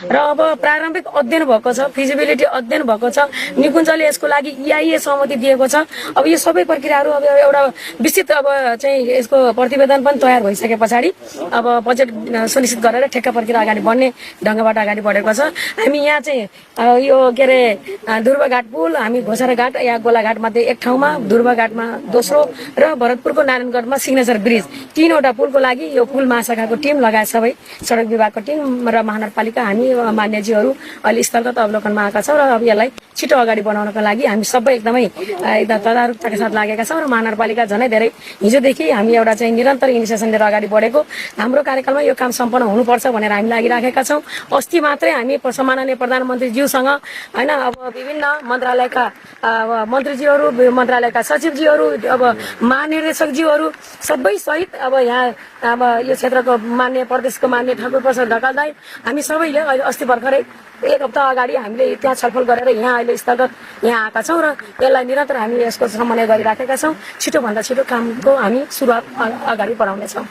र अब प्रारम्भिक अध्ययन भएको छ, फिजिबिलिटी अध्ययन भएको छ, निकुञ्जले यसको लागि EIA सहमति दिएको छ। अब यो सबै प्रक्रियाहरू अब एउटा विस्तृत अब चाहिँ यसको प्रतिवेदन पनि तयार भइसके पछाडि अब बजेट सुनिश्चित गरेर ठेक्का प्रक्रिया अगाडि बढ्ने ढङ्गबाट अगाडि बढेको छ। हामी यहाँ चाहिँ यो के अरे ध्रुवघाट पुल, हामी घोषराघाट या गोलाघाट मध्ये एक ठाउँमा, ध्रुवघाटमा दोस्रो र भरतपुरको नारायणगढमा सिग्नेचर ब्रिज, तीनवटा पुलको लागि यो पुल महाशाखाको टिम लगायत सबै सडक विभागको टिम र महानगरपालिका हामी मान्यजीहरू अहिले स्थलगत अवलोकनमा आएका छौँ र अब यसलाई छिटो अगाडि बढाउनका लागि हामी सबै एकदमै एकदम तदारुकताका साथ लागेका छौँ र महानगरपालिका झनै धेरै हिजोदेखि हामी एउटा चाहिँ निरन्तर इनिसिएसन लिएर अगाडि बढेको, हाम्रो कार्यकालमा यो काम सम्पन्न हुनुपर्छ भनेर हामी लागिराखेका छौँ। अस्ति मात्रै हामी सम्माननीय प्रधानमन्त्रीज्यूसँग हैन अब विभिन्न मन्त्रालयका मन्त्रीज्यूहरू, मन्त्रालयका सचिवज्यूहरू, अब महानिर्देशकज्यूहरू सबै सहित अब यहाँ अब यो क्षेत्रको मान्य प्रदेशको मान्य ठाकुर प्रसाद ढकाल दाइ, हामी सबैले अहिले अस्ति भर्खरै एक हप्ता अगाडि हामीले त्यहाँ छलफल गरेर यहाँ अहिले स्थलगत यहाँ आएका छौँ र यसलाई निरन्तर हामी यसको समन्वय गरिराखेका छौँ। छिटोभन्दा छिटो कामको हामी सुरुवात अगाडि बढाउनेछौँ।